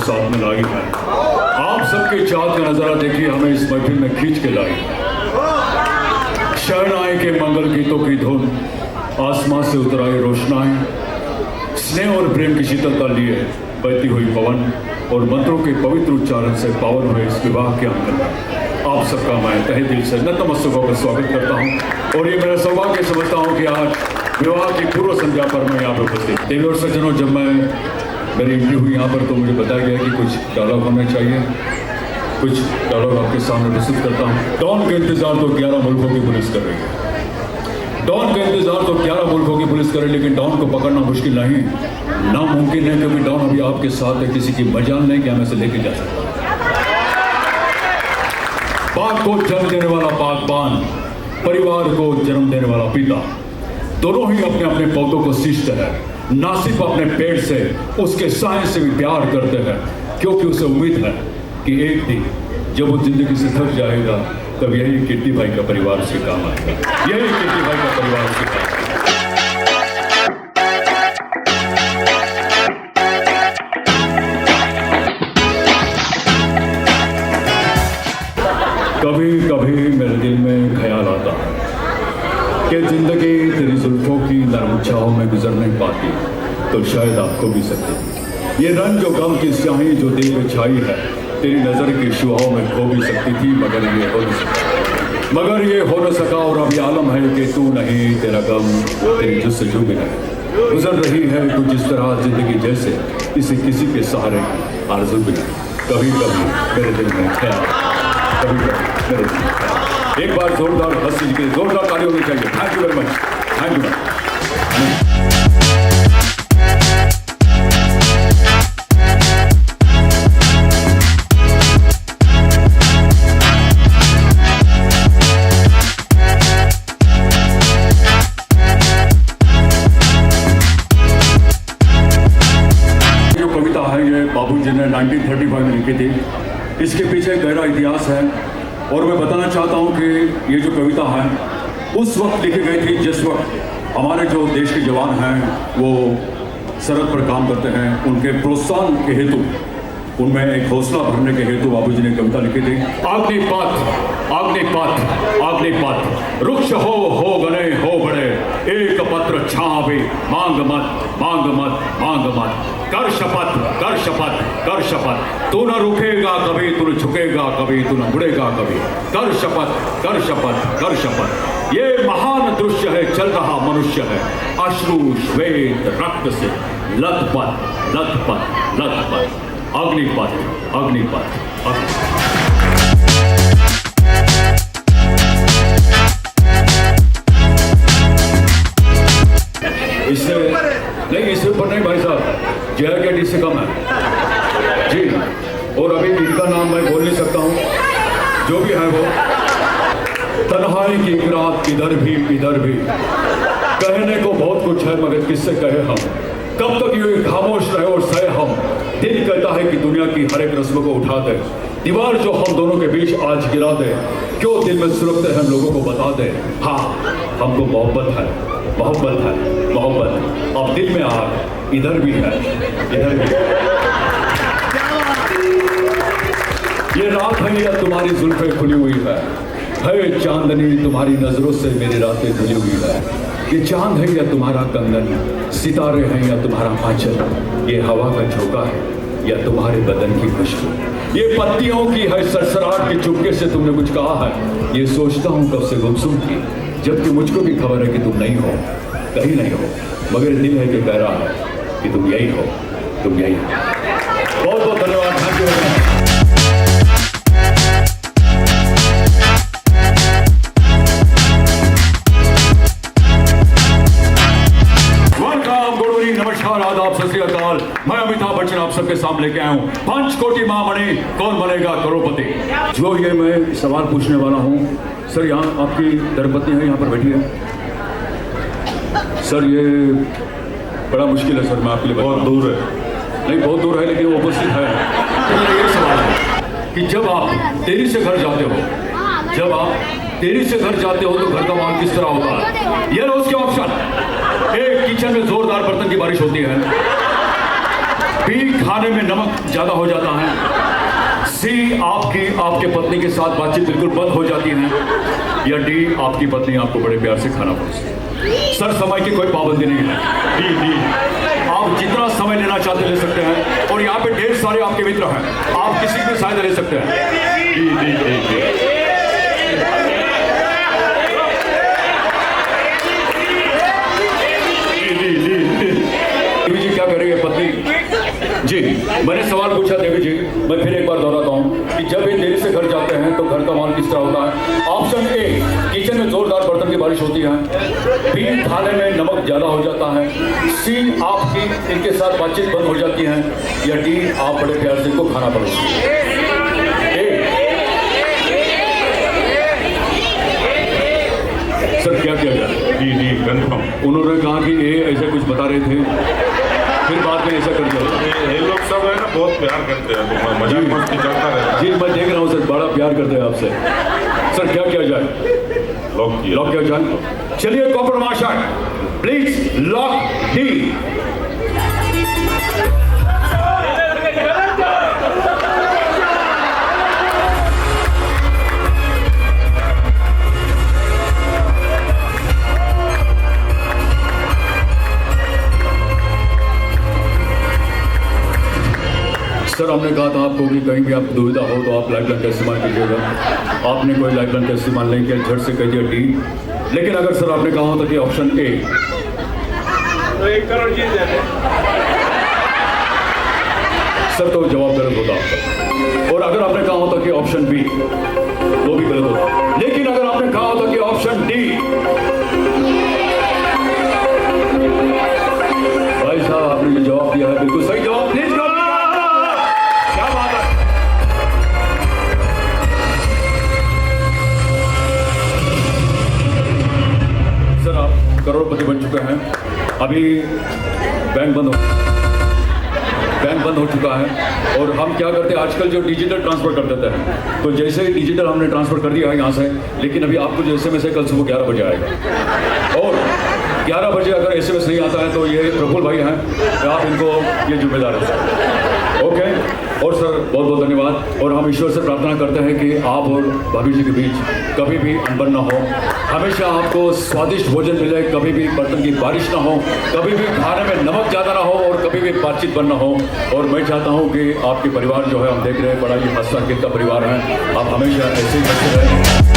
साथ में लाई है। आप सबके चाहत का नजारा देखिए हमें इस महफिल में खींच के लाई। शहनाई के मंगल गीतों की धुन, आसमां से उतर आई रोशनाई, स्नेह और प्रेम की शीतलता लिए बहती हुई पवन और मंत्रों के पवित्र उच्चारण से पावन हुए इस विवाह के आंगन में आप सबका मैं तहे दिल से नतमस्तक होकर स्वागत करता हूं। और ये मेरा सौभाग्य समझता हूं कि आज विवाह की पूर्व संध्या पर मैं यहाँ पर उपस्थित। देवी और सज्जनों, जब मैं मेरी एंट्री हुई यहाँ पर तो मुझे बताया गया कि कुछ डायलॉग होना चाहिए। कुछ डायलॉग आपके सामने प्रस्तुत करता हूँ। डॉन का इंतजार तो 11 मुल्कों की पुलिस कर रही है। डॉन का इंतजार तो 11 मुल्कों की पुलिस करे, लेकिन डॉन को पकड़ना मुश्किल नहीं, नामुमकिन है, क्योंकि डॉन अभी आपके साथ है। किसी की मजाल नहीं कि हमें से लेके जा सकता। पाक को जन्म देने वाला पाकबान, परिवार को जन्म देने वाला पिता, दोनों ही अपने अपने पौधों को सींचते हैं, ना सिर्फ अपने पेट से, उसके साय से भी प्यार करते हैं, क्योंकि उसे उम्मीद है कि एक दिन जब वो जिंदगी से थक जाएगा तब यही कीर्ति भाई का परिवार से काम आएगा। यही कीर्ति भाई का परिवार से काम आएगा। कभी कभी मेरे दिल में ख्याल आता है कि जिंदगी तेरी जुल्फों की नरम छाहों में गुजर नहीं पाती तो शायद आपको भी सकती। ये रंग जो गम की स्याही जो दिल में छाई है, तेरी नजर की शुआओं में खो भी सकती थी, मगर ये हो न सका। और अब ये आलम है कि तू नहीं, तेरा गम तेरी जुस्सजू भी नहीं। गुजर रही है कुछ इस तरह जिंदगी जैसे इसे किसी के सहारे की आरज़ू भी नहीं। कभी कभी मेरे दिल में ख्याल, कभी कभी मेरे दिल में ख्याल। एक बार जोरदार हंसी के जोरदार ताली होनी चाहिए। Thank you very much. Thank you. बाबूजी ने 1935 में लिखी थी। इसके पीछे गहरा इतिहास है और मैं बताना चाहता हूं कि ये जो कविता है उस वक्त लिखी गई थी जिस वक्त हमारे जो देश के जवान हैं वो सरहद पर काम करते हैं। उनके प्रोत्साहन के हेतु, उनमें एक हौसला भरने के हेतु बाबूजी ने कविता लिखी थी। अग्निपथ अग्निपथ अग्निपथ, रुक्ष हो गने हो बड़े, एक पत्र छावे, मांग मत मांग मत मांग मत, कर शपथ कर शपथ कर शपथ, तू न रुकेगा कभी, तू न झुकेगा कभी, तू न मुड़ेगा कभी, कर शपथ कर शपथ कर शपथ। ये महान दृश्य है, चल रहा मनुष्य है, अश्रु श्वेत रक्त से लथपथ लथपथ लथपथ, अग्निपथ अग्निपथ अग्निपथ। इससे नहीं, इससे ऊपर नहीं भाई साहब, जय के डी से कम है जी। और अभी इनका नाम मैं बोल नहीं सकता हूँ, जो भी है वो। तन्हाई की रात इधर भी, कहने को बहुत कुछ है मगर किससे कहे हम, कब तक ये खामोश रहे और सहे हम। दिल कहता है कि दुनिया की हर एक रस्म को उठा दे, दीवार जो हम दोनों के बीच आज गिरा दे, क्यों दिल में सुरखते हैं हम लोगों को बता दे। हाँ, हमको मोहब्बत है, मोहब्बत है, मोहब्बत। अब दिल में आग इधर भी है, इधर भी। ये रात है या तुम्हारी जुल्फें खुली हुई है चांदनी तुम्हारी नजरों से मेरी रातें धुली हुई है। ये चांद है या तुम्हारा कंगन, सितारे हैं या तुम्हारा आंचल, ये हवा का झोंका है या तुम्हारे बदन की खुशबू, ये पत्तियों की है सरसराहट के चुपके से तुमने कुछ कहा है। ये सोचता हूँ कब से गुमसुम की, जबकि मुझको भी खबर है कि तुम नहीं हो, कहीं नहीं हो, मगर दिल है कि कह रहा है कि तुम यही हो, तुम यही हो। बहुत बहुत धन्यवाद। Thank you. नमस्कार, आदाब, सत श्री अकाल। मैं अमिताभ बच्चन आप सबके सामने लेके आया हूँ पंचकोटि महामणि, कौन बनेगा करोड़पति। जो ये मैं सवाल पूछने वाला हूँ सर, यहाँ आपकी धर्मपत्नी है, यहाँ पर बैठी है सर। ये बड़ा मुश्किल है सर, मैं आपके लिए बहुत दूर है, नहीं बहुत दूर है लेकिन वो उपस्थित है। तो मेरा ये सवाल है कि जब आप देरी से घर जाते हो, जब आप देरी से घर जाते हो तो घर का माहौल किस तरह होता है? ये लो उसके ऑप्शन। एक, किचन में जोरदार बर्तन की बारिश होती है। बी खाने में नमक ज्यादा हो जाता है, सी आपके पत्नी के साथ बातचीत बिल्कुल बंद हो जाती है, या डी आपकी पत्नी आपको बड़े प्यार से खाना परोसती है। सर समय की कोई पाबंदी नहीं है। डी आप जितना समय लेना चाहते ले सकते हैं, और यहाँ पे ढेर सारे आपके मित्र हैं, आप किसी भी सहायता ले सकते हैं। डी जी क्या करेंगे पत्नी जी? मैंने सवाल पूछा देवी जी, मैं फिर एक बार दोहराता हूँ कि जब ये देरी से घर जाते हैं तो घर का माहौल किस तरह होता है? ऑप्शन ए, किचन में जोरदार बर्तन की बारिश होती है, बी खाने में नमक ज्यादा हो जाता है, सी आपकी इनके साथ बातचीत बंद हो जाती है, या डी आप बड़े प्यार से इनको खाना परोसते हैं। सर क्या किया जाए? D confirm. उन्होंने कहा कि ये ऐसा कुछ बता रहे थे, फिर बाद में ऐसा कर दिया। ये लोग सब है ना बहुत प्यार करते हैं, तो मजाक मस्ती चलता रहता है। जी मैं देख रहा हूँ सर, बड़ा प्यार करते हैं आपसे। सर क्या किया जाए? लॉक किया जाए। चलिए कॉपर मार्शल प्लीज लॉक डी। सर हमने कहा था आपको कि कहीं भी आपको दुविधा हो तो आप लाइफ लाइन का इस्तेमाल कीजिएगा। आपने कोई लाइफ लाइन का इस्तेमाल नहीं किया, झट से कह दिया डी। लेकिन अगर सर आपने कहा होता कि ऑप्शन ए, तो 1 करोड़ जीत जाते सर तो जवाब गलत होता आपका। और अगर आपने कहा होता कि ऑप्शन बी, वो भी गलत होता। लेकिन अगर आपने कहा होता कि ऑप्शन डी, भाई साहब आपने जो जवाब दिया है बिल्कुल सही जवाब। प्लीज क्या बात है। सर आप करोड़पति बन चुके हैं। अभी बैंक बंद हो चुका है, और हम क्या करते हैं आजकल जो डिजिटल ट्रांसफर कर देते हैं, तो जैसे ही डिजिटल हमने ट्रांसफर कर दिया है यहाँ से, लेकिन अभी आपको जो एसएमएस है कल सुबह 11 बजे आएगा, और 11 बजे अगर एसएमएस नहीं आता है तो ये प्रफुल्ल भाई हैं, आप इनको ये जिम्मेदार है। ओके। और सर बहुत बहुत धन्यवाद, और हम ईश्वर से प्रार्थना करते हैं कि आप और भाभी जी के बीच कभी भी अनबन ना हो, हमेशा आपको स्वादिष्ट भोजन मिले, कभी भी बर्तन की बारिश ना हो, कभी भी खाने में नमक ज़्यादा ना हो, और कभी भी बातचीत बंद ना हो। और मैं चाहता हूँ कि आपके परिवार जो है, हम देख रहे हैं बड़ा ही हंसता खेलता परिवार है, आप हमेशा ऐसे ही बचे रहें।